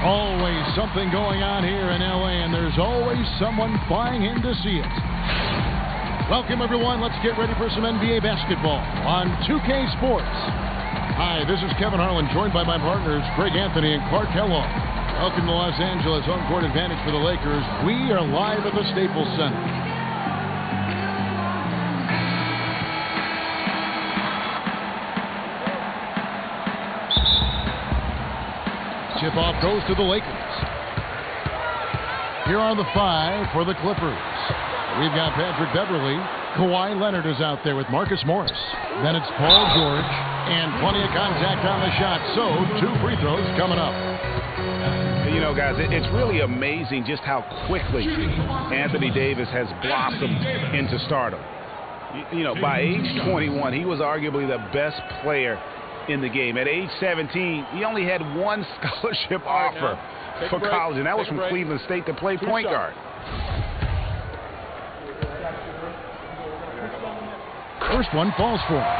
Always something going on here in LA, and there's always someone flying in to see it. Welcome, everyone. Let's get ready for some NBA basketball on 2K Sports. Hi, this is Kevin Harlan, joined by my partners, Greg Anthony and Clark Kellogg. Welcome to Los Angeles, home court advantage for the Lakers. We are live at the Staples Center. Tip-off goes to the Lakers. Here are the five for the Clippers. We've got Patrick Beverley. Kawhi Leonard is out there with Marcus Morris. Then it's Paul George. And plenty of contact on the shot. So, 2 free throws coming up. You know, guys, it's really amazing just how quickly Anthony Davis has blossomed into stardom. You know, by age 21, he was arguably the best player in the game. At age 17, he only had 1 scholarship offer for college, and that was from Cleveland State to play point guard. First one falls for him.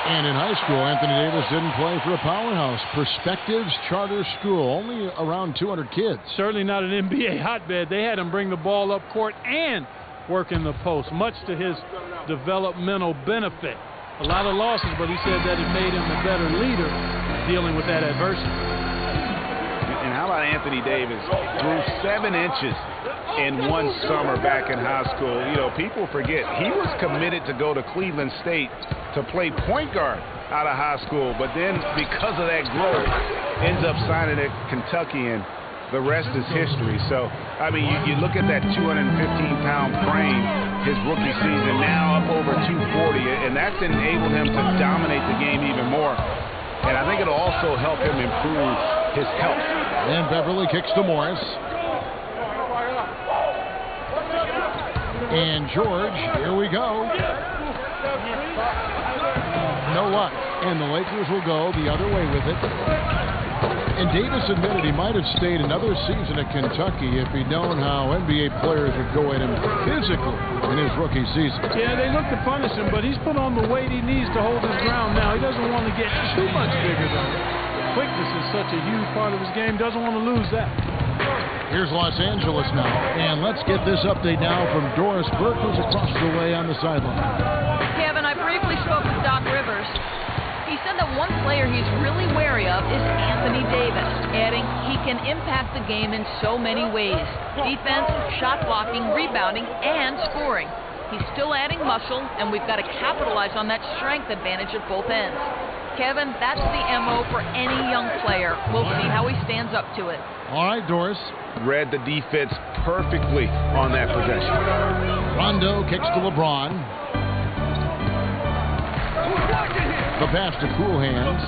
And in high school, Anthony Davis didn't play for a powerhouse. Perspectives Charter School, only around 200 kids. Certainly not an NBA hotbed. They had him bring the ball up court and work in the post, much to his developmental benefit. A lot of losses, but he said that it made him a better leader dealing with that adversity. And how about Anthony Davis? Grew 7 inches in 1 summer back in high school. You know, people forget he was committed to go to Cleveland State to play point guard out of high school, but then because of that growth, ends up signing at Kentucky, and the rest is history. So, I mean, you look at that 215-pound frame, his rookie season, now up over 240, and that's enabled him to dominate the game even more. And I think it'll also help him improve his health. And Beverley kicks to Morris. And George, here we go. No luck. And the Lakers will go the other way with it. And Davis admitted he might have stayed another season at Kentucky if he'd known how NBA players would go at him physically in his rookie season. Yeah, they look to punish him, but he's put on the weight he needs to hold his ground now. He doesn't want to get too much bigger, though. Quickness is such a huge part of his game. Doesn't want to lose that. Here's Los Angeles now. And let's get this update now from Doris Burke, who's across the way on the sideline. Kevin, I briefly spoke with Doc Rivers. He said that one player he's really wary of is Anthony Davis, adding he can impact the game in so many ways: defense, shot blocking, rebounding, and scoring. He's still adding muscle, and we've got to capitalize on that strength advantage at both ends. Kevin, that's the MO for any young player. We'll see how he stands up to it. All right, Doris. Read the defense perfectly on that possession. Rondo kicks to LeBron. The pass to Cool Hands.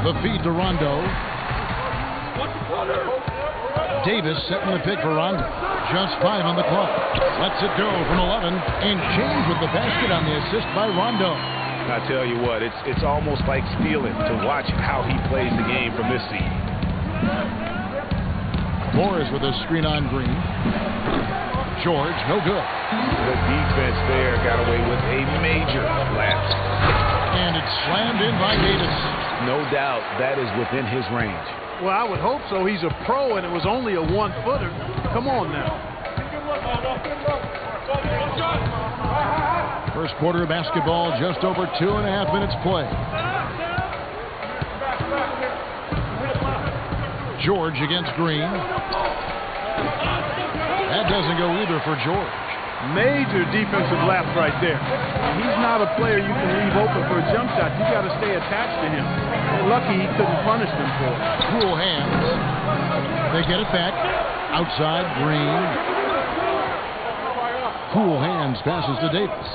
The feed to Rondo. Davis setting the pick for Rondo. Just 5 on the clock. Lets it go from 11. And James with the basket on the assist by Rondo. I tell you what, it's almost like stealing to watch how he plays the game from this seat. Morris with a screen on Green. George, no good. The defense there got away with a major lapse. And it's slammed in by Davis. No doubt that is within his range. Well, I would hope so. He's a pro, and it was only a 1-footer. Come on now. First quarter of basketball, just over 2.5 minutes play. George against Green. That doesn't go either for George. Major defensive lapse right there. He's not a player you can leave open for a jump shot. You got to stay attached to him. They're lucky he couldn't punish them for it. Cool Hands. They get it back. Outside, Green. Cool Hands passes to Davis.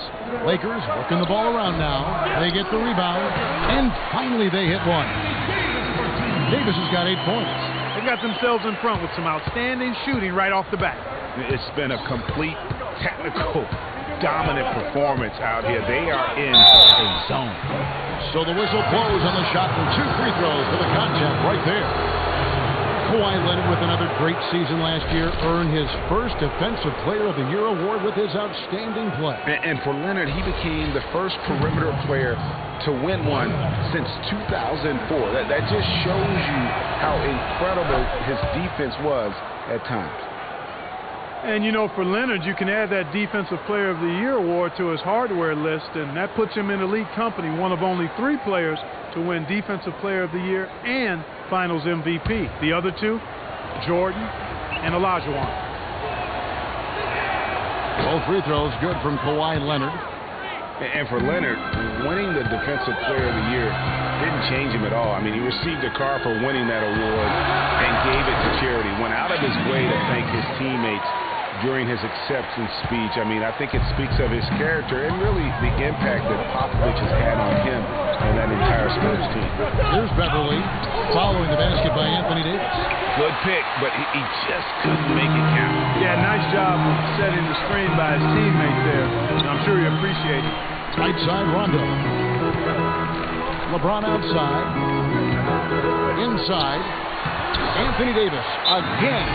Lakers working the ball around now. They get the rebound. And finally they hit one. Davis has got 8 points. They got themselves in front with some outstanding shooting right off the bat. It's been a complete technical dominant performance out here. They are in a zone. So the whistle blows on the shot for 2 free throws for the contact right there. Kawhi Leonard, with another great season last year, earned his first Defensive Player of the Year award with his outstanding play. And for Leonard, he became the first perimeter player to win one since 2004. That just shows you how incredible his defense was at times. And, you know, for Leonard, you can add that Defensive Player of the Year award to his hardware list, and that puts him in elite company, one of only 3 players to win Defensive Player of the Year and Finals MVP. The other 2, Jordan and Olajuwon. Both free throws good from Kawhi Leonard. And for Leonard, winning the Defensive Player of the Year didn't change him at all. I mean, he received a card for winning that award and gave it to charity. Went out of his way to thank his teammates during his acceptance speech. I mean, I think it speaks of his character and really the impact that Popovich has had on him and that entire Spurs team. Here's Beverley following the basket by Anthony Davis. Good pick, but he just couldn't make it count. Yeah, nice job of setting the screen by his teammate there. I'm sure you appreciate it. Right side, Rondo. LeBron outside. Inside. Anthony Davis again.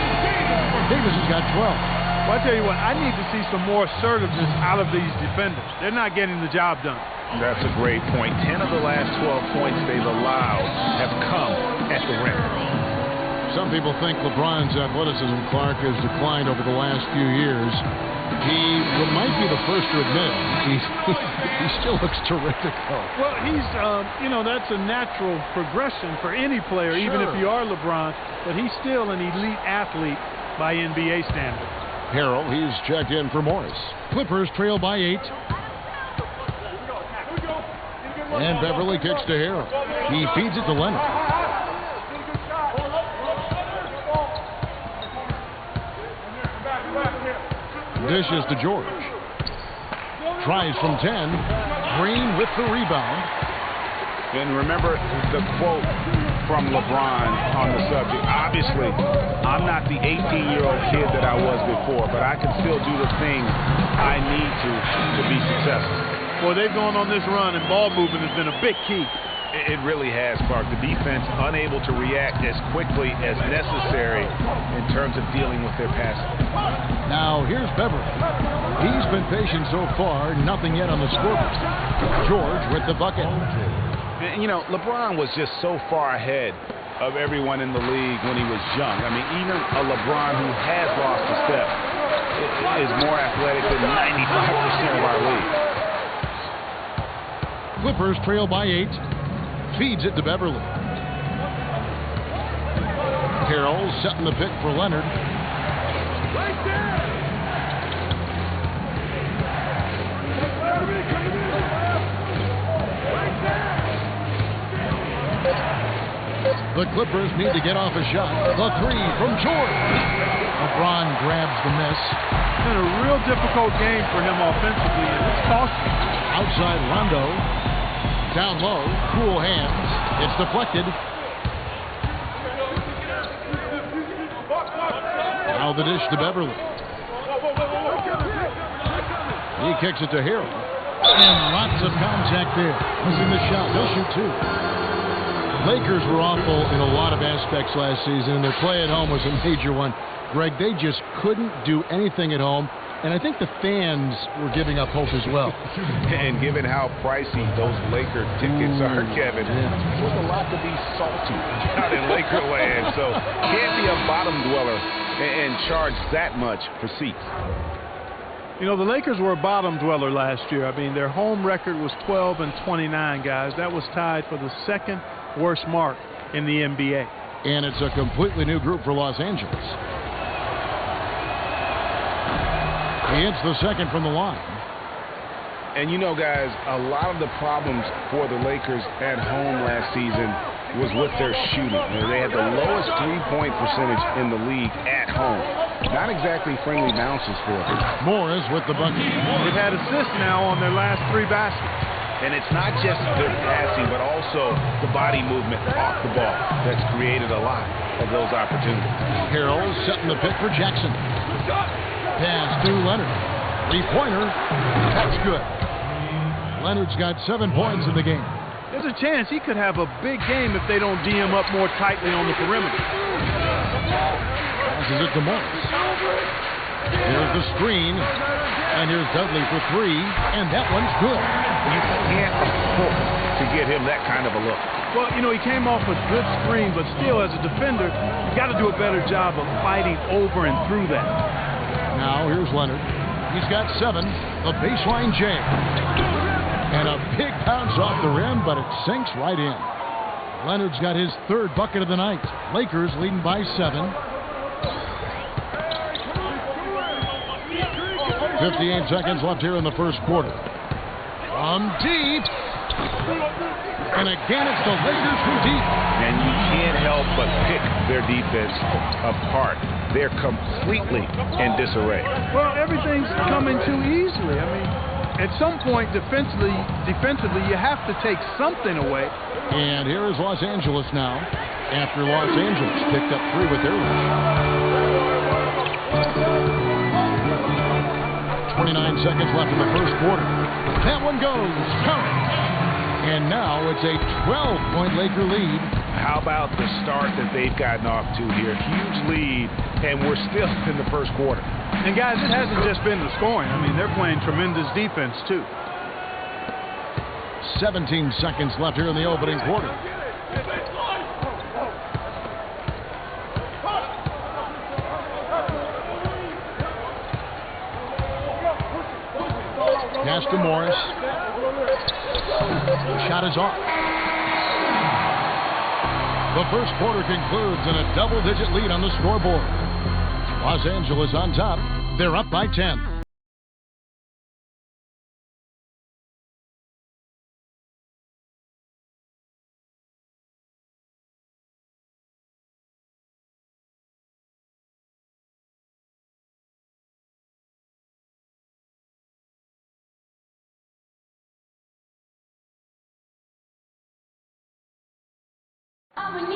Davis has got 12. Well, I tell you what, I need to see some more assertiveness out of these defenders. They're not getting the job done. That's a great point. 10 of the last 12 points they've allowed have come at the rim. Some people think LeBron's athleticism, Clark, has declined over the last few years. He might be the first to admit he still looks terrific, though. Well, he's, you know, that's a natural progression for any player, even if you are LeBron, but he's still an elite athlete by NBA standards. Harrell, he's checked in for Morris. Clippers trail by 8. And Beverley kicks to Harrell. He feeds it to Leonard. Dishes to George. Tries from 10. Green with the rebound. And remember the quote from LeBron on the subject. Obviously, I'm not the 18-year-old kid that I was before, but I can still do the things I need to be successful. Well, they've gone on this run, and ball movement has been a big key. It really has, Clark. The defense unable to react as quickly as necessary in terms of dealing with their passing. Now, here's Beverley. He's been patient so far, nothing yet on the scoreboard. George with the bucket. You know, LeBron was just so far ahead of everyone in the league when he was young. I mean, even a LeBron who has lost a step is more athletic than 95% of our league. Clippers trail by 8. Feeds it to Beverley. Harrell setting the pick for Leonard. The Clippers need to get off a shot. The 3 from George. LeBron grabs the miss. It's been a real difficult game for him offensively, and it's costly. Outside Rondo. Down low. Cool hands. It's deflected. Now the dish to Beverley. He kicks it to Harrell. And lots of contact there. Missing the shot. They'll shoot 2. Lakers were awful in a lot of aspects last season, and their play at home was a major one. Greg, they just couldn't do anything at home, and I think the fans were giving up hope as well. And given how pricey those Laker tickets are, Kevin, there's a lot to be salty out in Laker land, so can't be a bottom dweller and charge that much for seats. You know, the Lakers were a bottom dweller last year. I mean, their home record was 12-29, guys. That was tied for the second worst mark in the NBA. And it's a completely new group for Los Angeles. He hits the second from the line. And you know, guys, a lot of the problems for the Lakers at home last season was with their shooting. You know, they had the lowest three-point percentage in the league at home. Not exactly friendly bounces for them. Morris with the bucket. They've had assists now on their last 3 baskets. And it's not just their passing, but also the body movement off the ball that's created a lot of those opportunities. Harrell setting the pick for Jackson. Pass to Leonard. 3-pointer. That's good. Leonard's got 7 points in the game. There's a chance he could have a big game if they don't D him up more tightly on the perimeter. Passes it to Morris. Here's the screen. And here's Dudley for 3. And that one's good. You can't afford to get him that kind of a look? Well, you know, he came off a good screen, but still, as a defender, you got to do a better job of fighting over and through that. Now, here's Leonard. He's got 7, a baseline jam. And a big bounce off the rim, but it sinks right in. Leonard's got his 3rd bucket of the night. Lakers leading by 7. 58 seconds left here in the first quarter. From deep. And again, it's the Lakers from deep. And you can't help but pick their defense apart. They're completely in disarray. Well, everything's coming too easily. I mean, at some point, defensively, you have to take something away. And here is Los Angeles now, after Los Angeles picked up 3 with their lead. 29 seconds left in the first quarter. That one goes. Count it. And now it's a 12-point Laker lead. How about the start that they've gotten off to here? Huge lead, and we're still in the first quarter. And, guys, it hasn't just been the scoring. I mean, they're playing tremendous defense, too. 17 seconds left here in the opening quarter. Pass to Morris. The shot is off. The first quarter concludes in a double-digit lead on the scoreboard. Los Angeles on top. They're up by 10.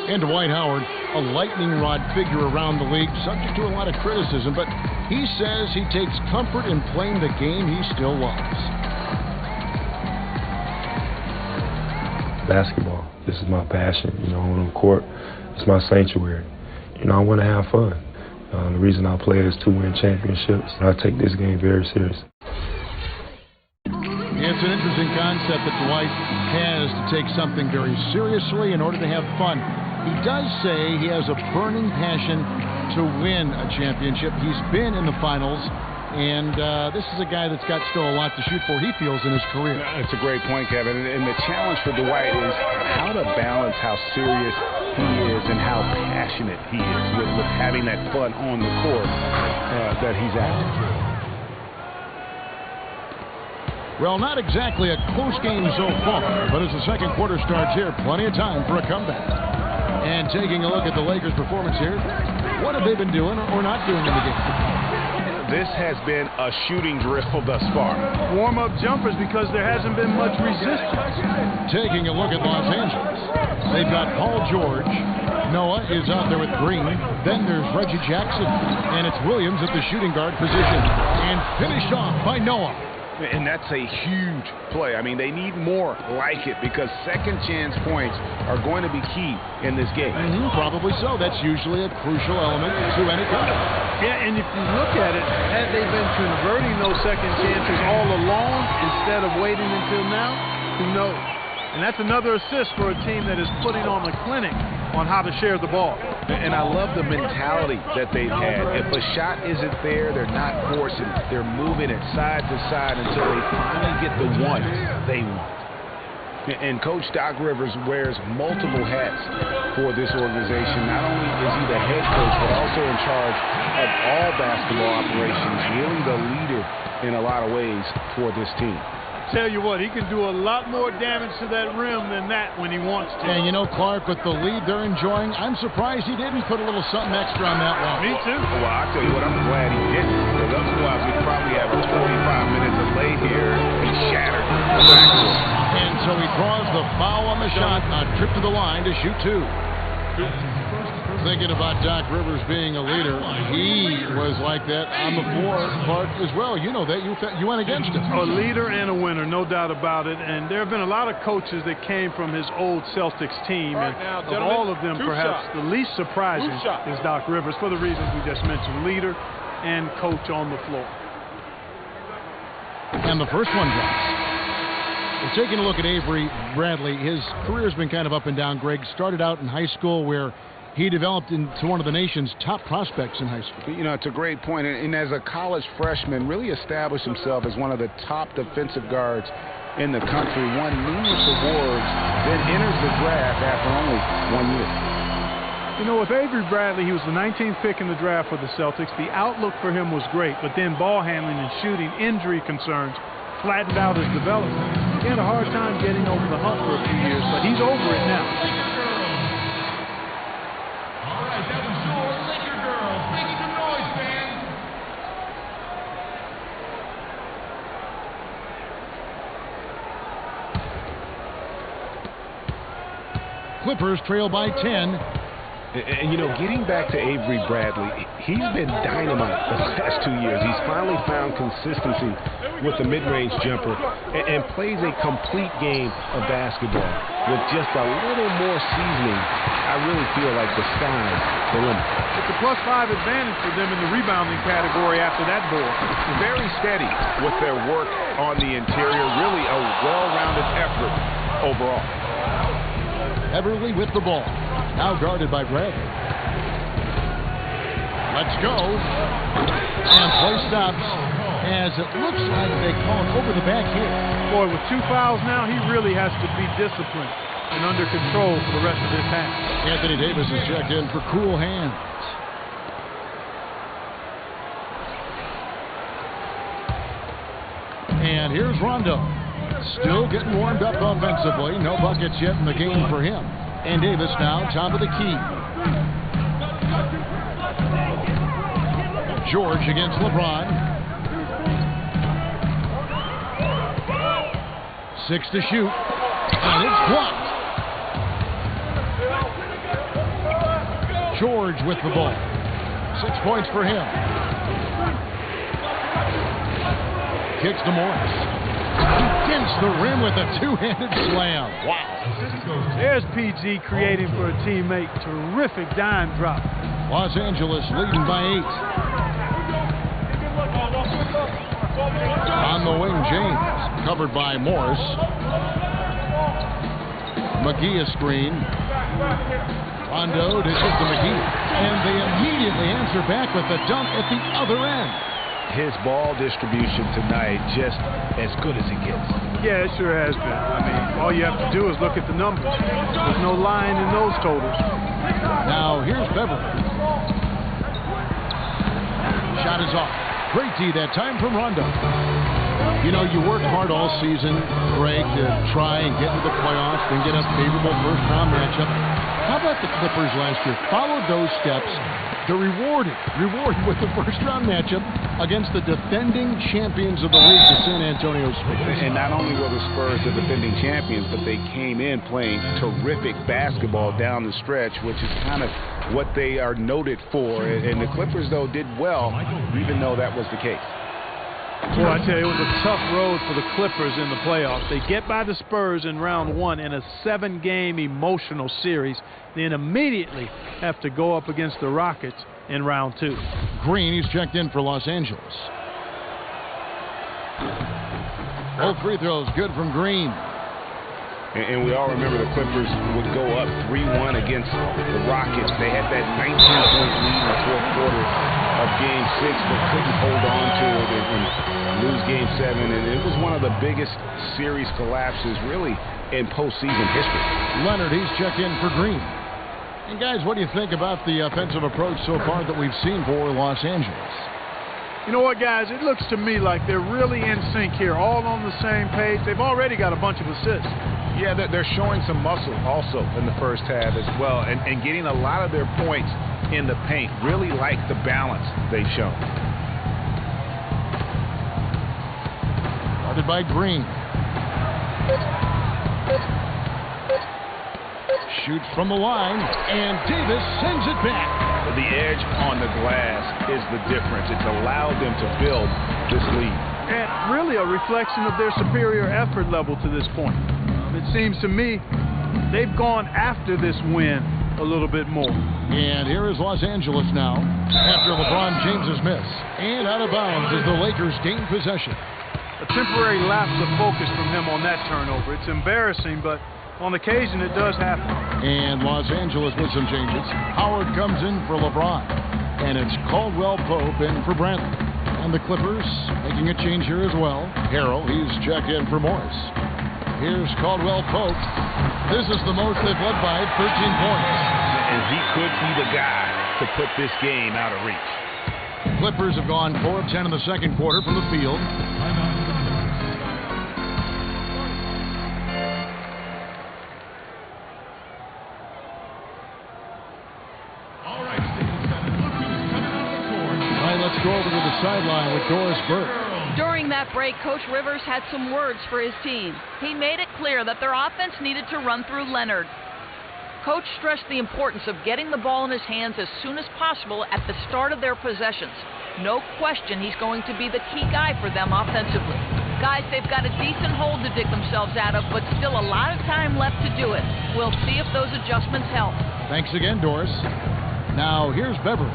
And Dwight Howard, a lightning rod figure around the league, subject to a lot of criticism, but he says he takes comfort in playing the game he still loves. Basketball. This is my passion. You know, on the court, it's my sanctuary. You know, I want to have fun. The reason I play is to win championships. I take this game very serious. It's an interesting concept that Dwight has to take something very seriously in order to have fun. He does say he has a burning passion to win a championship. He's been in the finals, and this is a guy that's got still a lot to shoot for, he feels, in his career. That's a great point, Kevin. And the challenge for Dwight is how to balance how serious he is and how passionate he is with having that fun on the court that he's at. Well, not exactly a close game so far, but as the second quarter starts here, plenty of time for a comeback. And taking a look at the Lakers' performance here, what have they been doing or not doing in the game? This has been a shooting drill thus far. Warm-up jumpers because there hasn't been much resistance. Taking a look at Los Angeles, they've got Paul George. Noah is out there with Green. Then there's Reggie Jackson. And it's Williams at the shooting guard position. And finished off by Noah. And that's a huge play. I mean, they need more like it because second chance points are going to be key in this game. Probably so. That's usually a crucial element to any comeback. Yeah, and if you look at it, had they been converting those second chances all along instead of waiting until now, who knows? And that's another assist for a team that is putting on a clinic on how to share the ball. And I love the mentality that they've had. If a shot isn't there, they're not forcing. They're moving it side to side until they finally get the one they want. And Coach Doc Rivers wears multiple hats for this organization. Not only is he the head coach, but also in charge of all basketball operations, really the leader in a lot of ways for this team. Tell you what, he can do a lot more damage to that rim than that when he wants to. And you know, Clark, with the lead they're enjoying, I'm surprised he didn't put a little something extra on that one. Me too. Well, I'll tell you what, I'm glad he didn't. Because otherwise, we'd probably have a 45 minute delay here. He shattered the backboard. And so he draws the foul on the shot, a trip to the line to shoot 2. Thinking about Doc Rivers being a leader, he was like that on the floor, Clark, as well. You know that. You went against him. A leader and a winner, no doubt about it. And there have been a lot of coaches that came from his old Celtics team. And of all of them, perhaps the least surprising is Doc Rivers for the reasons we just mentioned, leader and coach on the floor. And the first one drops. We're taking a look at Avery Bradley. His career's been kind of up and down, Greg. Started out in high school where he developed into one of the nation's top prospects in high school. You know, it's a great point. And as a college freshman, really established himself as one of the top defensive guards in the country, won numerous awards, then enters the draft after only 1 year. You know, with Avery Bradley, he was the 19th pick in the draft for the Celtics. The outlook for him was great, but then ball handling and shooting injury concerns flattened out his development. He had a hard time getting over the hump for a few years, but he's over it now. All right, that was yours. Laker girls. Making some noise, fans. Clippers trail by 10. And, you know, getting back to Avery Bradley, he's been dynamite the past 2 years. He's finally found consistency with the mid-range jumper and plays a complete game of basketball. With just a little more seasoning, I really feel like the sky's the limit. It's a +5 advantage for them in the rebounding category after that board. Very steady with their work on the interior. Really a well-rounded effort overall. Beverley with the ball. Now guarded by Bradley. Let's go. And play stops as it looks like they call it over the back here. Boy, with 2 fouls now, he really has to be disciplined and under control for the rest of this half. Anthony Davis is checked in for cool hands. And here's Rondo. Still getting warmed up offensively. No buckets yet in the game for him. And Davis now top of the key. George against LeBron. 6 to shoot. And it's blocked. George with the ball. 6 points for him. Kicks to Morris. Against the rim with a two-handed slam. Wow. There's PG creating for a teammate. Terrific dime drop. Los Angeles leading by 8. On the wing, James. Covered by Morris. McGee a screen. Rondo dishes to McGee. And they immediately answer back with a dunk at the other end. His ball distribution tonight just as good as it gets. Yeah, it sure has been. I mean, all you have to do is look at the numbers. There's no lying in those totals. Now, here's Beverley. Shot is off. Great D that time from Rondo. You know, you worked hard all season, Greg, to try and get into the playoffs and get a favorable first-round matchup. How about the Clippers last year? Followed those steps. They're rewarded with the first-round matchup against the defending champions of the league, the San Antonio Spurs. And not only were the Spurs the defending champions, but they came in playing terrific basketball down the stretch, which is kind of what they are noted for. And the Clippers, though, did well, even though that was the case. Well, I tell you, it was a tough road for the Clippers in the playoffs. They get by the Spurs in round 1 in a 7-game emotional series, then immediately have to go up against the Rockets in round 2. Green, he's checked in for Los Angeles. Both free throws good from Green. And we all remember the Clippers would go up 3-1 against the Rockets. They had that 19-point lead in the fourth quarter of Game 6, but couldn't hold on to it and lose Game 7. And it was one of the biggest series collapses, really, in postseason history. Leonard, he's checked in for Green. And, guys, what do you think about the offensive approach so far that we've seen for Los Angeles? You know what, guys? It looks to me like they're really in sync here, all on the same page. They've already got a bunch of assists. Yeah, they're showing some muscle also in the first half as well, and getting a lot of their points in the paint. Really like the balance they've shown. Guarded by Green. Shoots from the line, and Davis sends it back. The edge on the glass is the difference. It's allowed them to build this lead. And really a reflection of their superior effort level to this point. It seems to me they've gone after this win a little bit more. And here is Los Angeles now after LeBron James's miss. And out of bounds as the Lakers gain possession. A temporary lapse of focus from him on that turnover. It's embarrassing, but on occasion it does happen. And Los Angeles with some changes. Howard comes in for LeBron, and it's Caldwell Pope in for Bradley. And the Clippers making a change here as well. Harrell, he's checked in for Morris. Here's Caldwell Pope. This is the most they've led by, 13 points. And he could be the guy to put this game out of reach. Clippers have gone 4 of 10 in the second quarter from the field. All right, look who's coming out of the court. All right, let's go over to the sideline with Doris Burke. During that break, Coach Rivers had some words for his team. He made it clear that their offense needed to run through Leonard. Coach stressed the importance of getting the ball in his hands as soon as possible at the start of their possessions. No question he's going to be the key guy for them offensively. Guys, they've got a decent hole to dig themselves out of, but still a lot of time left to do it. We'll see if those adjustments help. Thanks again, Doris. Now, here's Beverley.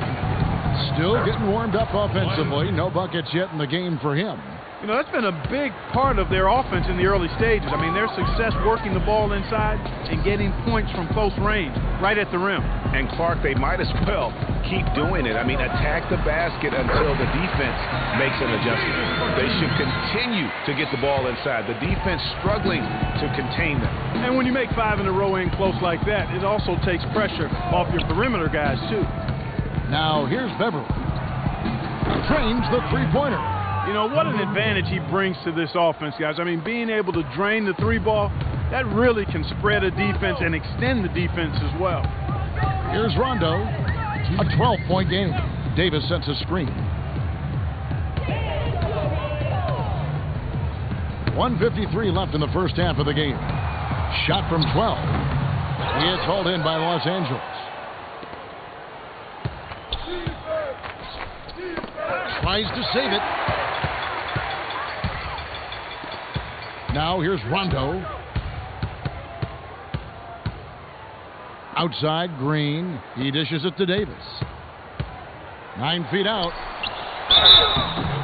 Still getting warmed up offensively. No buckets yet in the game for him. You know, that's been a big part of their offense in the early stages. I mean, their success working the ball inside and getting points from close range, right at the rim. And Clark, they might as well keep doing it. I mean, attack the basket until the defense makes an adjustment. They should continue to get the ball inside. The defense struggling to contain them. And when you make 5 in a row in close like that, it also takes pressure off your perimeter guys, too. Now, here's Beverley. Trains the three-pointer. You know, what an advantage he brings to this offense, guys. I mean, being able to drain the three ball, that really can spread a defense and extend the defense as well. Here's Rondo. A 12-point game. Davis sets a screen. 1:53 left in the first half of the game. Shot from 12. It's hauled in by Los Angeles. Tries to save it. Now here's Rondo. Outside, Green. He dishes it to Davis. 9 feet out.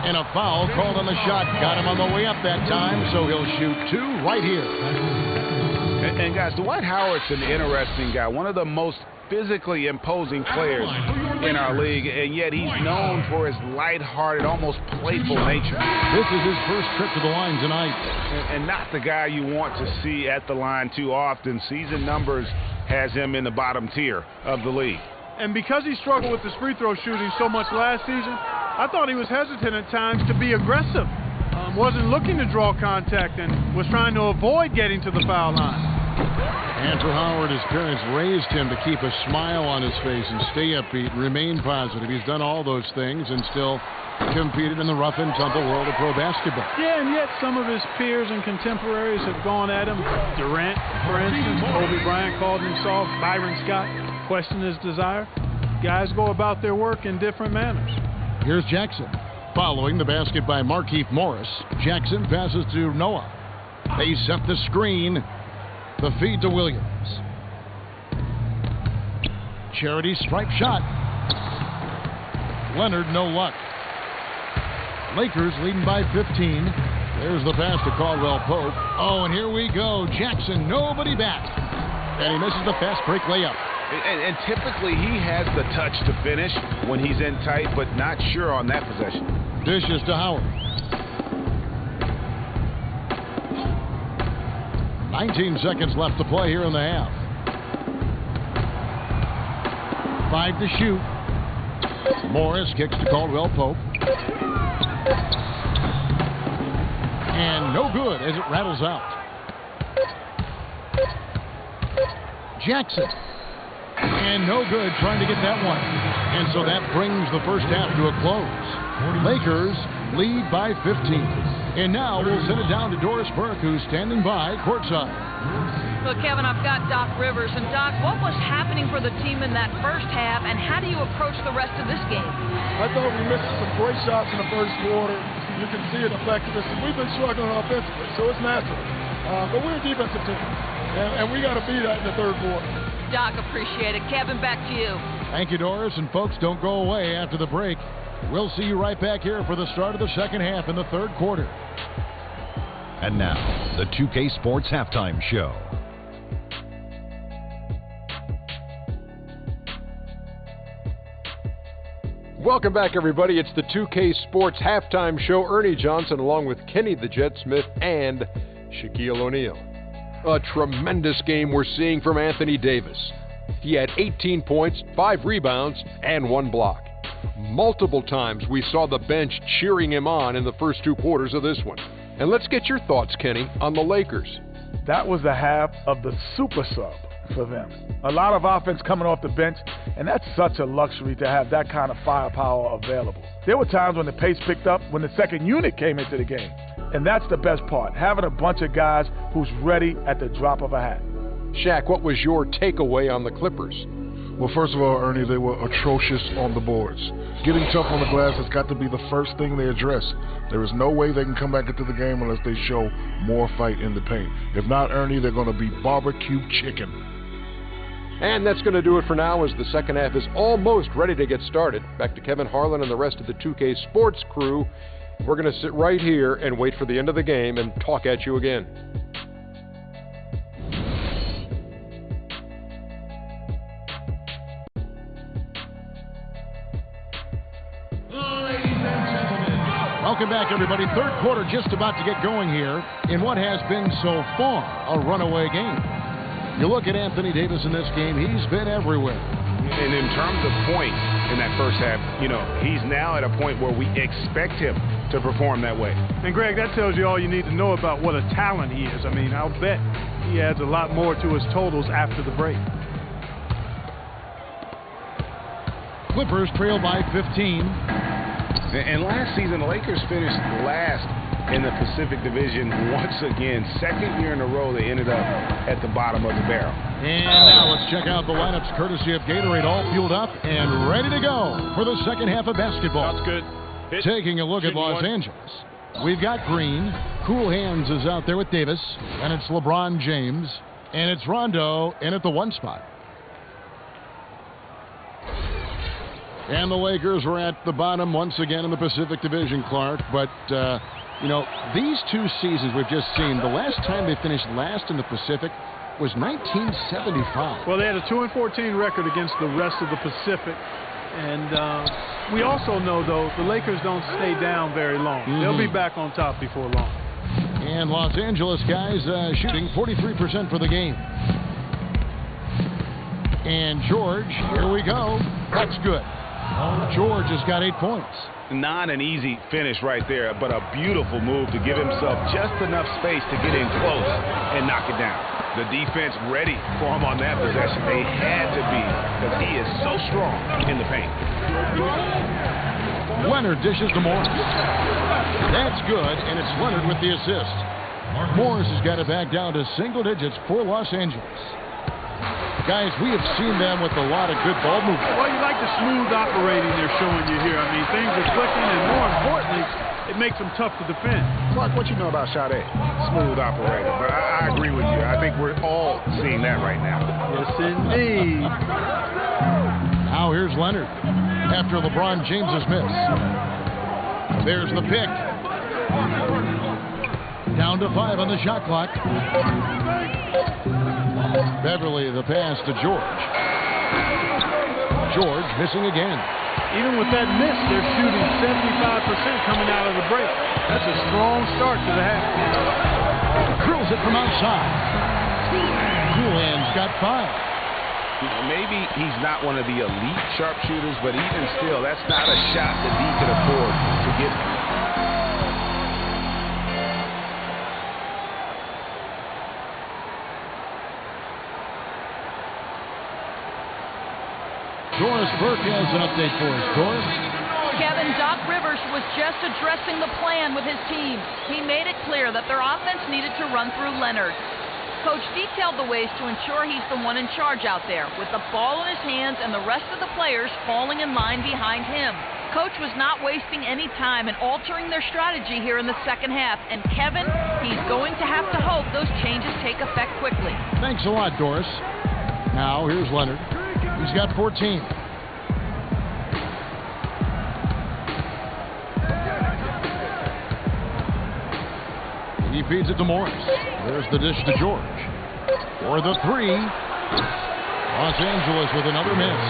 And a foul called on the shot. Got him on the way up that time, so he'll shoot 2 right here. And guys, Dwight Howard's an interesting guy. One of the most physically imposing players in our league, and yet he's known for his lighthearted, almost playful nature. This is his first trip to the line tonight. And not the guy you want to see at the line too often. Season numbers has him in the bottom tier of the league. And because he struggled with his free throw shooting so much last season, I thought he was hesitant at times to be aggressive. Wasn't looking to draw contact and was trying to avoid getting to the foul line. And for Howard, his parents raised him to keep a smile on his face and stay upbeat, remain positive. He's done all those things and still competed in the rough and tumble world of pro basketball. Yeah, and yet some of his peers and contemporaries have gone at him. Durant, for instance, Kobe Bryant called him soft. Byron Scott questioned his desire. Guys go about their work in different manners. Here's Jackson. Following the basket by Markieff Morris, Jackson passes to Noah. They set the screen. The feed to Williams. Charity stripe shot. Leonard, no luck. Lakers leading by 15. There's the pass to Caldwell Pope. Oh, and here we go. Jackson, nobody back. And he misses the fast break layup. And typically he has the touch to finish when he's in tight, but not sure on that possession. Dishes to Howard. 19 seconds left to play here in the half. 5 to shoot. Morris kicks to Caldwell Pope. And no good as it rattles out. Jackson. And no good trying to get that one. And so that brings the first half to a close. Lakers lead by 15. And now we'll send it down to Doris Burke, who's standing by courtside. Look, Kevin, I've got Doc Rivers. And, Doc, what was happening for the team in that first half, and how do you approach the rest of this game? I thought we missed some great shots in the first quarter. You can see it affected us. We've been struggling offensively, so it's natural. But we're a defensive team, and we got to beat that in the third quarter. Doc, appreciate it. Kevin, back to you. Thank you, Doris. And, folks, don't go away after the break. We'll see you right back here for the start of the second half in the third quarter. And now, the 2K Sports Halftime Show. Welcome back, everybody. It's the 2K Sports Halftime Show. Ernie Johnson along with Kenny the Jet Smith and Shaquille O'Neal. A tremendous game we're seeing from Anthony Davis. He had 18 points, 5 rebounds, and 1 block. Multiple times we saw the bench cheering him on in the first 2 quarters of this one. And let's get your thoughts, Kenny, on the Lakers. That was the half of the super sub for them. A lot of offense coming off the bench, and that's such a luxury to have that kind of firepower available. There were times when the pace picked up when the second unit came into the game. And that's the best part, having a bunch of guys who's ready at the drop of a hat. Shaq, what was your takeaway on the Clippers? Well, first of all, Ernie, they were atrocious on the boards. Getting tough on the glass has got to be the first thing they address. There is no way they can come back into the game unless they show more fight in the paint. If not, Ernie, they're going to be barbecue chicken. And that's going to do it for now as the second half is almost ready to get started. Back to Kevin Harlan and the rest of the 2K Sports crew. We're going to sit right here and wait for the end of the game and talk at you again. Welcome back, everybody. Third quarter just about to get going here in what has been so far a runaway game. You look at Anthony Davis in this game, he's been everywhere. And in terms of points in that first half, he's now at a point where we expect him to perform that way. And Greg, that tells you all you need to know about what a talent he is. I mean, I'll bet he adds a lot more to his totals after the break. Clippers trail by 15. And last season, the Lakers finished last in the Pacific Division once again. Second year in a row, they ended up at the bottom of the barrel. And now let's check out the lineups courtesy of Gatorade, all fueled up and ready to go for the second half of basketball. That's good. Taking a look at Los Angeles. We've got Green. Cool Hands is out there with Davis. And it's LeBron James. And it's Rondo in at the 1 spot. And the Lakers were at the bottom once again in the Pacific Division, Clark. But, these 2 seasons we've just seen, the last time they finished last in the Pacific was 1975. Well, they had a 2-14 record against the rest of the Pacific. And we also know, though, the Lakers don't stay down very long. They'll be back on top before long. And Los Angeles guys shooting 43% for the game. And George, here we go. That's good. George has got 8 points. Not an easy finish right there, but a beautiful move to give himself just enough space to get in close and knock it down. The defense ready for him on that possession. They had to be, because he is so strong in the paint. Leonard dishes to Morris. That's good, and it's Leonard with the assist. Morris has got it back down to single digits for Los Angeles. Guys, we have seen them with a lot of good ball movement. Well, you like the smooth operating they're showing you here. I mean, things are clicking, and more importantly, it makes them tough to defend. Clark, what you know about Sade? Smooth operator. But I agree with you. I think we're all seeing that right now. Yes, indeed. Now here's Leonard after LeBron James's miss. There's the pick. Down to 5 on the shot clock. Beverley, the pass to George. George missing again. Even with that miss, they're shooting 75% coming out of the break. That's a strong start to the half. Curls it from outside. Cool Hands got 5. Maybe he's not one of the elite sharpshooters, but even still, that's not a shot that he could afford to give him. Doris Burke has an update for us. Doris? Kevin, Doc Rivers was just addressing the plan with his team. He made it clear that their offense needed to run through Leonard. Coach detailed the ways to ensure he's the one in charge out there, with the ball in his hands and the rest of the players falling in line behind him. Coach was not wasting any time in altering their strategy here in the second half. And Kevin, he's going to have to hope those changes take effect quickly. Thanks a lot, Doris. Now, here's Leonard. He's got 14. He feeds it to Morris. There's the dish to George. For the three. Los Angeles with another miss.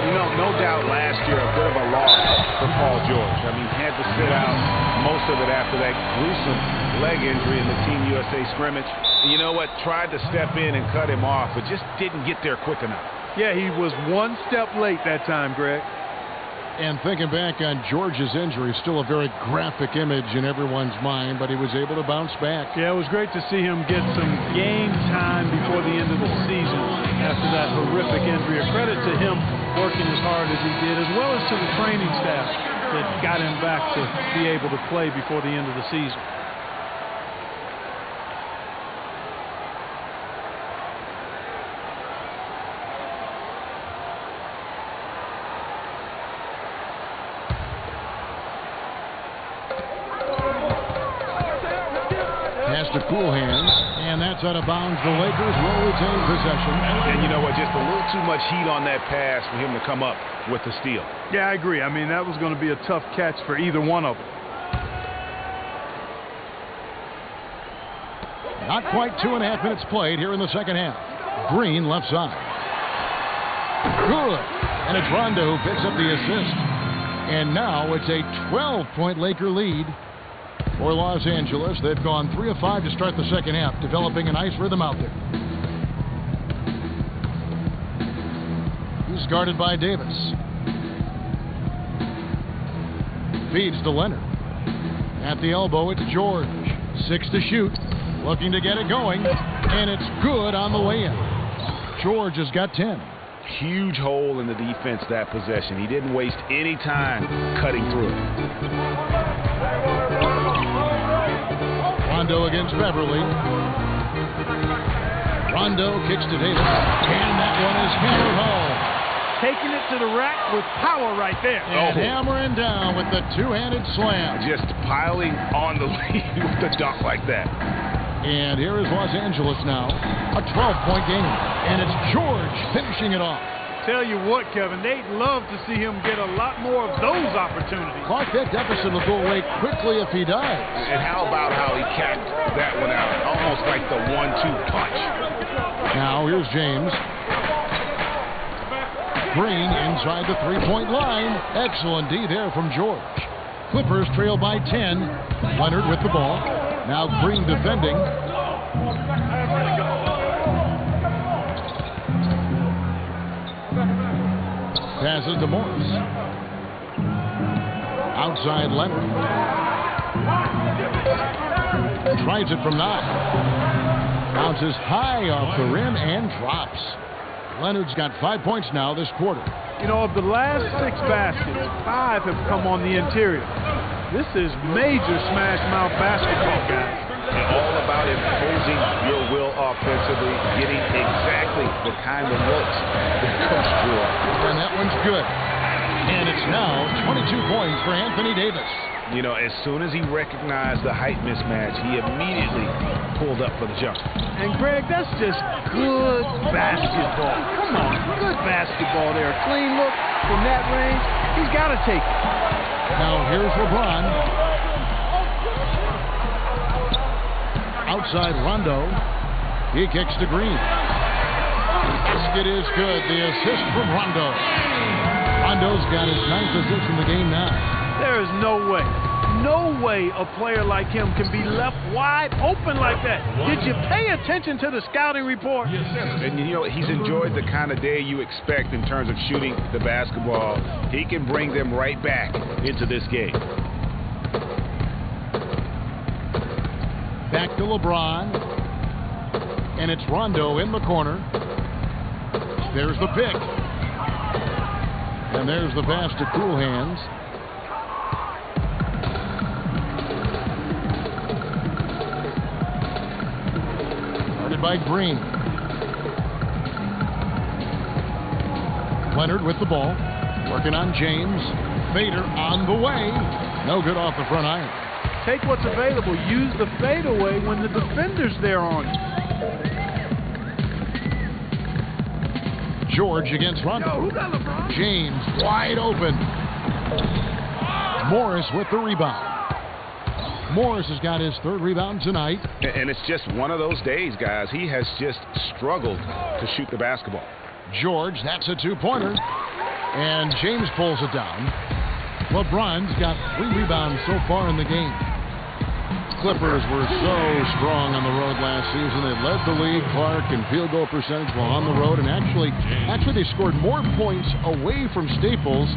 You know, no doubt last year a bit of a loss for Paul George. I mean, he had to sit out most of it after that gruesome leg injury in the Team USA scrimmage. And you know what? Tried to step in and cut him off, but just didn't get there quick enough. Yeah, he was one step late that time, Greg. And thinking back on George's injury, still a very graphic image in everyone's mind, but he was able to bounce back. Yeah, it was great to see him get some game time before the end of the season after that horrific injury. A credit to him working as hard as he did, as well as to the training staff that got him back to be able to play before the end of the season. To cool hands, and that's out of bounds. The Lakers will retain possession. And you know what? Just a little too much heat on that pass for him to come up with the steal. Yeah, I agree. I mean, that was going to be a tough catch for either one of them. Not quite 2.5 minutes played here in the second half. Green left side. Good. And it's Rondo who picks up the assist. And now it's a 12-point Laker lead for Los Angeles. They've gone 3 of 5 to start the second half, developing a nice rhythm out there. He's guarded by Davis. Feeds to Leonard. At the elbow, it's George. 6 to shoot. Looking to get it going. And it's good on the way in. George has got 10. Huge hole in the defense that possession. He didn't waste any time cutting through it. Rondo against Beverley. Rondo kicks to Davis. And that one is hammered home. Taking it to the rack with power right there. And hammering down with the two-handed slam. Just piling on the lead with the dunk like that. And here is Los Angeles now. A 12-point game. And it's George finishing it off. Tell you what, Kevin, they'd love to see him get a lot more of those opportunities. Clark, that deficit will go away quickly if he does. And how about how he capped that one out? Almost like the 1-2 punch. Now here's James. Green inside the three-point line. Excellent D there from George. Clippers trail by 10. Leonard with the ball. Now Green defending. Passes to Morris. Outside Leonard. Tries it from 9. Bounces high off the rim and drops. Leonard's got 5 points now this quarter. You know, of the last 6 baskets, 5 have come on the interior. This is major smash mouth basketball, guys. All about imposing your will offensively, getting exactly the kind of looks that Coach drew up. And that one's good. And it's now 22 points for Anthony Davis. You know, as soon as he recognized the height mismatch, he immediately pulled up for the jump. And Greg, that's just good basketball. Come on, good basketball there. A clean look from that range. He's got to take it. Now here's LeBron. Outside Rondo. He kicks to Green. Basket is good. The assist from Rondo. Rondo's got his 9th assist in the game now. There is no way a player like him can be left wide open like that. Did you pay attention to the scouting report? And you know, he's enjoyed the kind of day you expect in terms of shooting the basketball. He can bring them right back into this game. Back to LeBron. And it's Rondo in the corner. There's the pick. And there's the pass to Cool Hands. Guarded by Green. Leonard with the ball. Working on James. Fader on the way. No good off the front iron. Take what's available. Use the fadeaway when the defender's there on you. George against Rondo. James wide open. Morris with the rebound. Morris has got his 3rd rebound tonight. And it's just one of those days, guys. He has just struggled to shoot the basketball. George, that's a 2-pointer. And James pulls it down. LeBron's got 3 rebounds so far in the game. Clippers were so strong on the road last season. They led the league, Clark, in field goal percentage while on the road. And actually they scored more points away from Staples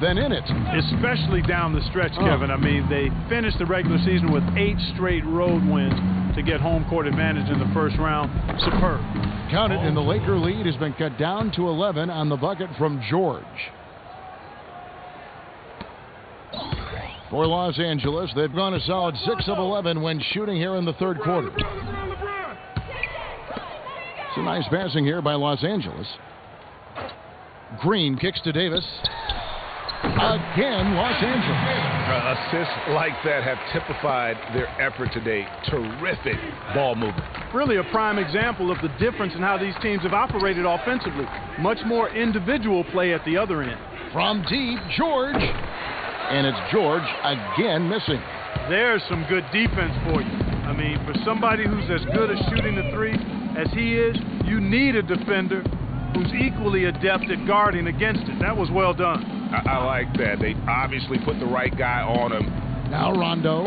than in it. Especially down the stretch, Kevin. I mean, they finished the regular season with 8 straight road wins to get home court advantage in the first round. Superb. Count it, and the Laker lead has been cut down to 11 on the bucket from George. For Los Angeles, they've gone a solid 6 of 11 when shooting here in the 3rd quarter. Some nice passing here by Los Angeles. Green kicks to Davis. Again, Los Angeles. Assists like that have typified their effort today. Terrific ball movement. Really a prime example of the difference in how these teams have operated offensively. Much more individual play at the other end. From deep, George. And it's George again missing. There's some good defense for you. I mean, for somebody who's as good at shooting the 3 as he is, you need a defender who's equally adept at guarding against it. That was well done. I like that. They obviously put the right guy on him. Now Rondo.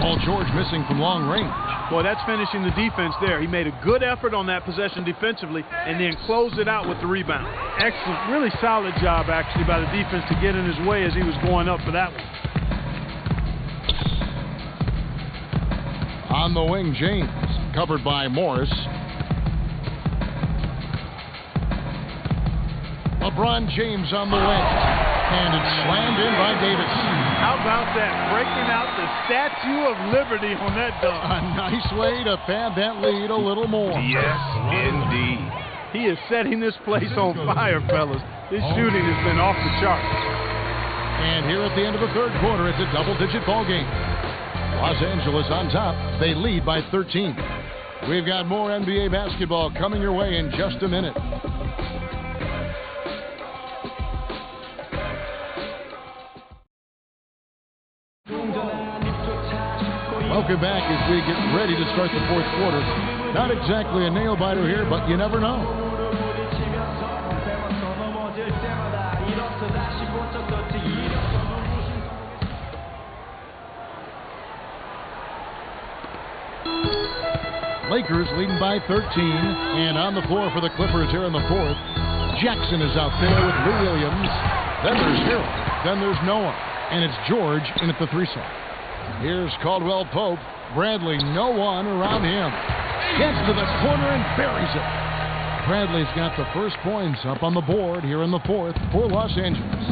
Paul George missing from long range. Boy, that's finishing the defense there. He made a good effort on that possession defensively and then closed it out with the rebound. Excellent, really solid job actually by the defense to get in his way as he was going up for that one. On the wing, James, covered by Morris. LeBron James on the wing, and it's slammed in by Davis. How about that? Breaking out the Statue of Liberty on that dunk. A nice way to pad that lead a little more. Yes, indeed. He is setting this place on fire, fellas. This shooting has been off the charts. And here at the end of the 3rd quarter, it's a double-digit ball game. Los Angeles on top. They lead by 13. We've got more NBA basketball coming your way in just a minute. Welcome back as we get ready to start the 4th quarter. Not exactly a nail-biter here, but you never know. Lakers leading by 13, and on the floor for the Clippers here in the 4th. Jackson is out there with Lou Williams. Then there's Harold. Then there's Noah. And it's George in at the 3 slot. Here's Caldwell Pope. Bradley, no one around him. Gets to the corner and buries it. Bradley's got the first points up on the board here in the 4th for Los Angeles.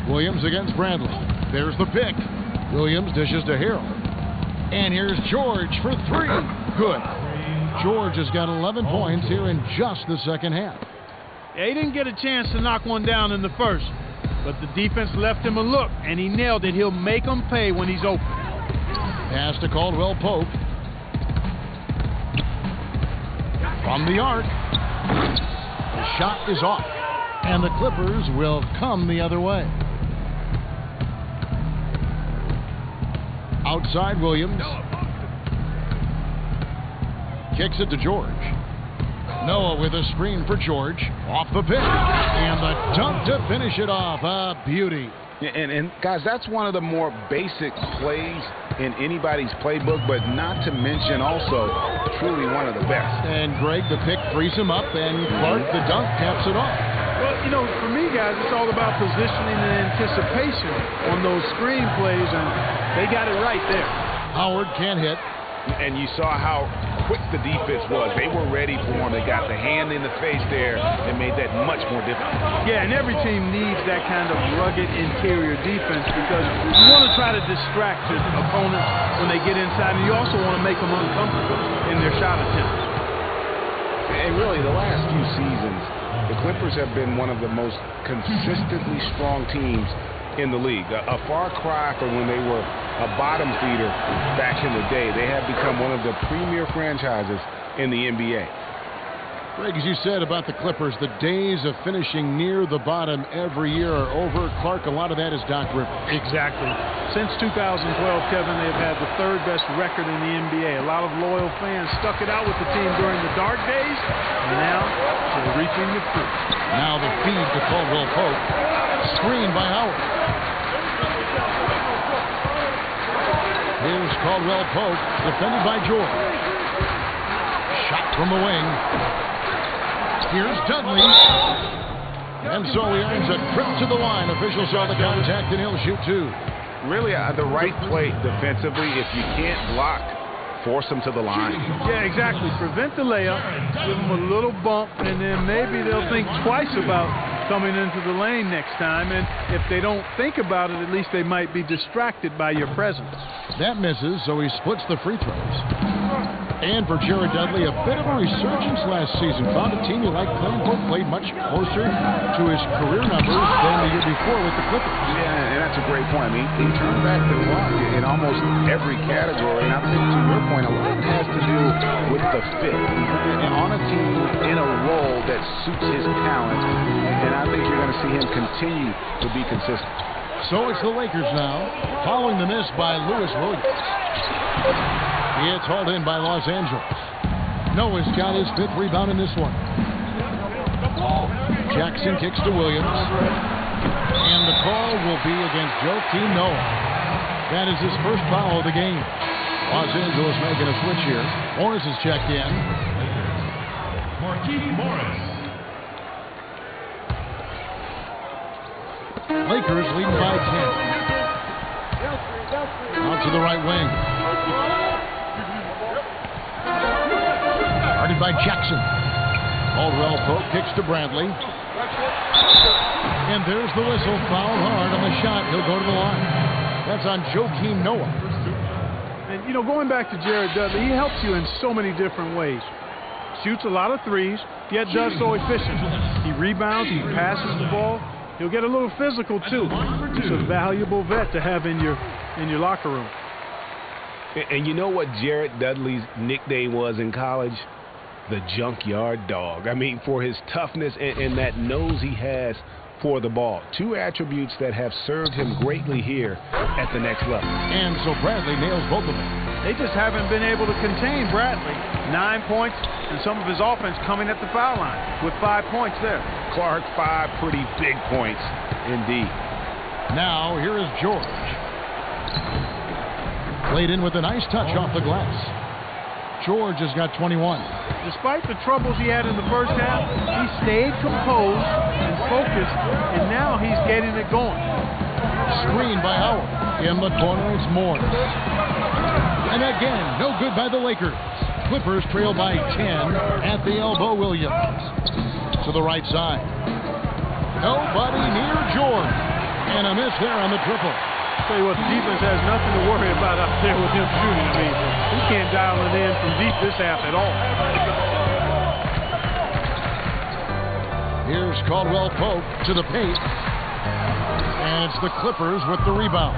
Williams against Bradley. There's the pick. Williams dishes to Harold. And here's George for 3. Good. George has got 11 points here in just the second half. Yeah, he didn't get a chance to knock one down in the first, but the defense left him a look, and he nailed it. He'll make them pay when he's open. Pass to Caldwell Pope. From the arc. The shot is off, and the Clippers will come the other way. Outside Williams. Kicks it to George. Noah with a screen for George. Off the pick. And the dunk to finish it off. A beauty. And guys, that's one of the more basic plays in anybody's playbook, but not to mention also truly one of the best. And Greg, the pick frees him up, and Clark, the dunk, caps it off. Well, you know, for me, guys, it's all about positioning and anticipation on those screen plays, and they got it right there. Howard can't hit. And you saw how quick the defense was. They were ready for him. They got the hand in the face there and made that much more difficult. Yeah, and every team needs that kind of rugged interior defense because you want to try to distract your opponents when they get inside, and you also want to make them uncomfortable in their shot attempts. And really, the last few seasons, the Clippers have been one of the most consistently strong teams in the league. A far cry from when they were a bottom feeder back in the day. They have become one of the premier franchises in the NBA. Greg, as you said about the Clippers, the days of finishing near the bottom every year are over. Clark, a lot of that is Doc Rivers. Exactly. Since 2012, Kevin, they've had the third best record in the NBA. A lot of loyal fans stuck it out with the team during the dark days, and now they're reaping the fruit. Now the feed to Caldwell Pope. Screen by Howard. Here's Caldwell Pope, defended by George. Shot from the wing. Here's Dudley. And so he earns a trip to the line. Officials saw the contact, and he'll shoot two. Really, the right play defensively. If you can't block, force him to the line. Yeah, exactly. Prevent the layup, give them a little bump, and then maybe they'll think twice about coming into the lane next time. And if they don't think about it, at least they might be distracted by your presence. That misses, so he splits the free throws. And for Jared Dudley, a bit of a resurgence last season. Found a team he liked playing for, played much closer to his career numbers than the year before with the Clippers. Yeah, and that's a great point. I mean, he turned back the rock in almost every category. And I think, to your point, a lot of it has to do with the fit. And on a team in a role that suits his talent, and I think you're going to see him continue to be consistent. So it's the Lakers now, following the miss by Lewis Williams. It's hauled in by Los Angeles. Noah's got his fifth rebound in this one. Jackson kicks to Williams. And the call will be against Joakim Noah. That is his first foul of the game. Los Angeles making a switch here. Morris is checked in. Markieff Morris. Lakers leading by 10. Out to the right wing. Guarded by Jackson. Caldwell Pope kicks to Bradley. And there's the whistle. Foul hard on the shot. He'll go to the line. That's on Joakim Noah. And, you know, going back to Jared Dudley, he helps you in so many different ways. Shoots a lot of threes, yet does so efficiently. He rebounds, he passes the ball. He'll get a little physical, too. He's a valuable vet to have in your locker room. And you know what Jared Dudley's nickname was in college? The Junkyard Dog. I mean, for his toughness and that nose he has for the ball. Two attributes that have served him greatly here at the next level. And so Bradley nails both of them. They just haven't been able to contain Bradley. 9 points, and some of his offense coming at the foul line with 5 points there. Clark, 5 pretty big points indeed. Now, here is George. Played in with a nice touch off the glass. George has got 21. Despite the troubles he had in the first half, he stayed composed and focused, and now he's getting it going. Screen by Howard. In the corner, it's Morris. And again, no good by the Lakers. Clippers trail by 10 at the elbow. Williams to the right side. Nobody near George. And a miss there on the triple. Tell you what, the defense has nothing to worry about out there with him shooting. I mean, he can't dial it in from deep this half at all. Here's Caldwell Pope to the paint. And it's the Clippers with the rebound.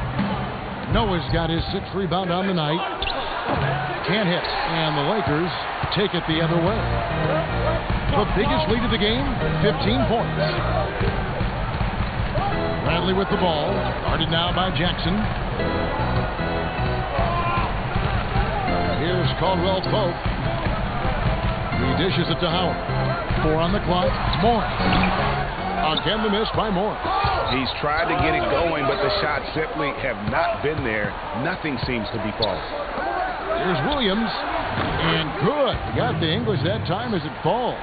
Noah's got his 6th rebound on the night. Can't hit. And the Lakers take it the other way. The biggest lead of the game, 15 points. Bradley with the ball. Guarded now by Jackson. Here's Caldwell Pope. He dishes it to Howard. 4 on the clock. It's Morris. Again the miss by Morris. He's tried to get it going, but the shots simply have not been there. Nothing seems to be falling. Here's Williams. And good. He got the English that time as it falls.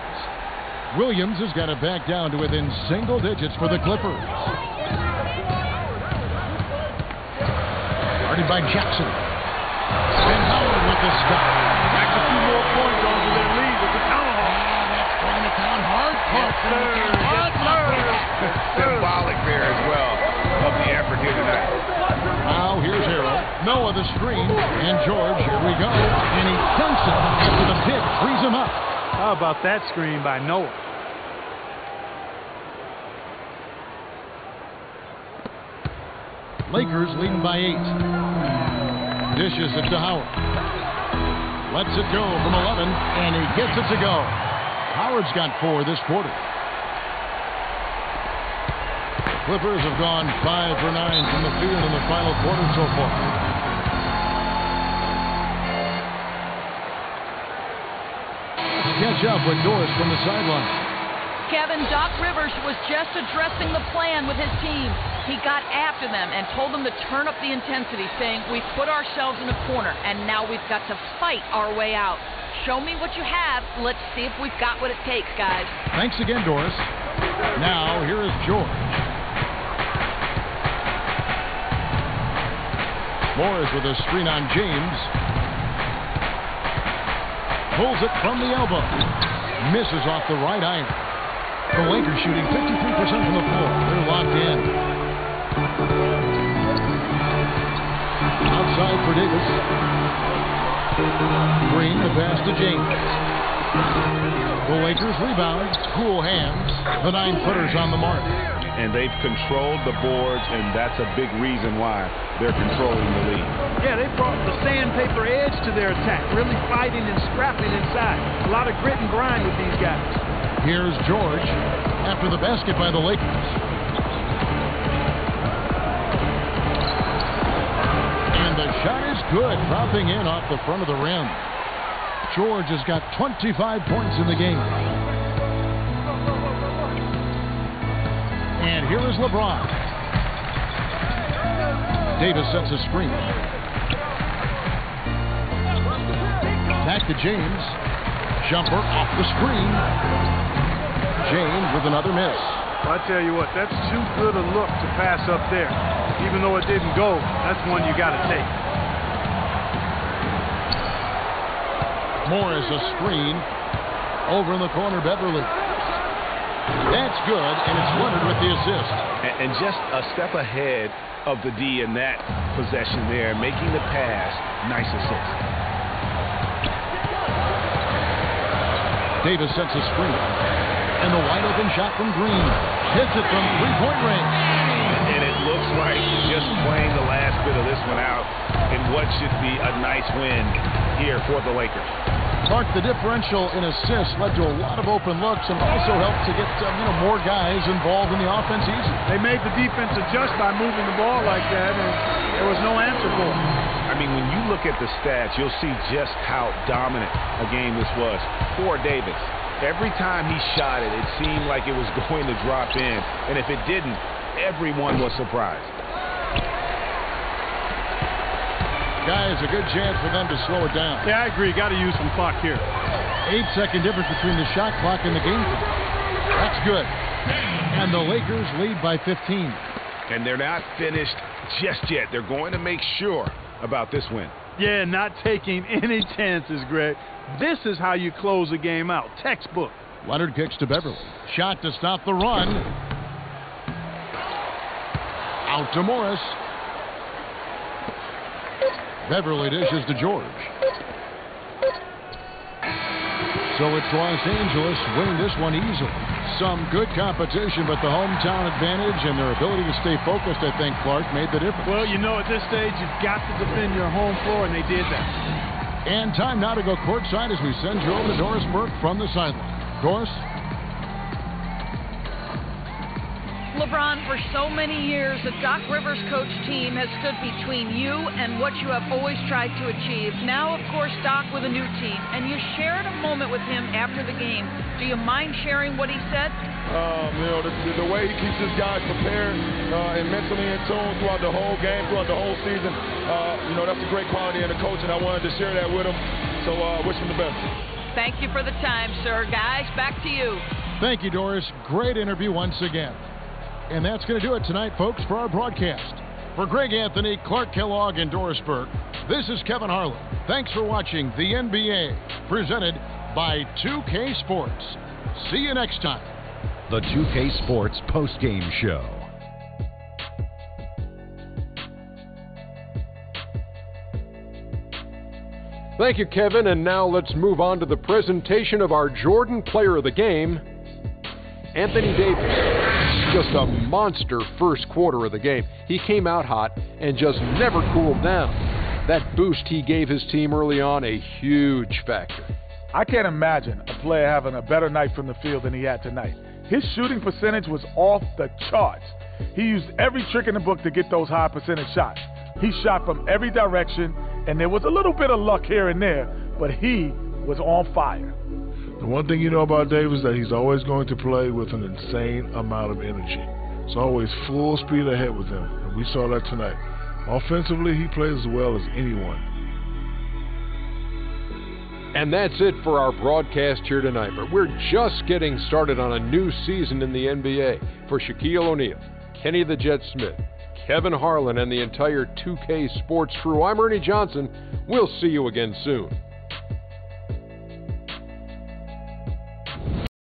Williams has got it back down to within single digits for the Clippers. Guarded by Jackson. And Howard with the stop. Back a few more points onto their lead with the tomahawk. That's bringing it down hard. Symbolic there as well of the effort here tonight. Now here's Harold. Noah the screen. And George, here we go. And he dunks it after the pick frees him up. How about that screen by Noah? Lakers leading by 8. Dishes it to Howard. Lets it go from 11, and he gets it to go. Howard's got 4 this quarter. Clippers have gone 5 for 9 from the field in the final quarter so far. Let's catch up with Doris from the sideline. Kevin, Doc Rivers was just addressing the plan with his team. He got after them and told them to turn up the intensity, saying, "We've put ourselves in a corner, and now we've got to fight our way out. Show me what you have. Let's see if we've got what it takes, guys." Thanks again, Doris. Now, here is George. Morris with a screen on James. Pulls it from the elbow. Misses off the right iron. The Lakers shooting 53% from the floor. They're locked in. Outside for Davis. Green, the pass to James. The Lakers rebound. Cool hands. The 9-footers on the mark. And they've controlled the boards, and that's a big reason why they're controlling the lead. Yeah, they brought the sandpaper edge to their attack, really fighting and scrapping inside. A lot of grit and grind with these guys. Here's George after the basket by the Lakers. And the shot is good, dropping in off the front of the rim. George has got 25 points in the game. And here is LeBron. Davis sets a screen. Back to James. Jumper off the screen. James with another miss. Well, I tell you what, that's too good a look to pass up there. Even though it didn't go, that's one you got to take. Morris a screen. Over in the corner, Beverley. That's good, and it's Leonard with the assist. And just a step ahead of the D in that possession there, making the pass. Nice assist. Davis sets a screen. And the wide open shot from Green. Hits it from three-point range. And it looks like just playing the last bit of this one out in what should be a nice win here for the Lakers. Clark, the differential in assists led to a lot of open looks and also helped to get more guys involved in the offense easy. They made the defense adjust by moving the ball like that, and there was no answer for it. I mean, when you look at the stats, you'll see just how dominant a game this was for Davis. Every time he shot it, it seemed like it was going to drop in. And if it didn't, everyone was surprised. Guys, a good chance for them to slow it down. Yeah, I agree. Got to use some clock here. 8-second difference between the shot clock and the game clock. That's good. And the Lakers lead by 15. And they're not finished just yet. They're going to make sure about this win. Yeah, not taking any chances, Greg. This is how you close a game out. Textbook. Leonard kicks to Beverley. Shot to stop the run. Out to Morris. Beverley dishes to George. So it's Los Angeles winning this one easily. Some good competition, but the hometown advantage and their ability to stay focused, I think, Clark, made the difference. Well, at this stage, you've got to defend your home floor, and they did that. And time now to go courtside as we send you over to Doris Burke from the sideline. Doris? LeBron, for so many years, the Doc Rivers coach team has stood between you and what you have always tried to achieve. Now, of course, Doc with a new team, and you shared a moment with him after the game. Do you mind sharing what he said? The way he keeps his guys prepared and mentally in tune throughout the whole game, throughout the whole season, that's a great quality in a coach, and I wanted to share that with him. So wish him the best. Thank you for the time, sir. Guys, back to you. Thank you, Doris. Great interview once again. And that's going to do it tonight, folks, for our broadcast. For Greg Anthony, Clark Kellogg, and Doris Burke, this is Kevin Harlan. Thanks for watching the NBA, presented by 2K Sports. See you next time. The 2K Sports postgame show. Thank you, Kevin. And now let's move on to the presentation of our Jordan Player of the Game, Anthony Davis. Just a monster first quarter of the game. He came out hot and just never cooled down. That boost he gave his team early on, a huge factor. I can't imagine a player having a better night from the field than he had tonight. His shooting percentage was off the charts. He used every trick in the book to get those high percentage shots. He shot from every direction, and there was a little bit of luck here and there, but he was on fire. The one thing you know about Dave is that he's always going to play with an insane amount of energy. It's always full speed ahead with him, and we saw that tonight. Offensively, he plays as well as anyone. And that's it for our broadcast here tonight, but we're just getting started on a new season in the NBA. For Shaquille O'Neal, Kenny the Jet Smith, Kevin Harlan, and the entire 2K Sports crew, I'm Ernie Johnson. We'll see you again soon.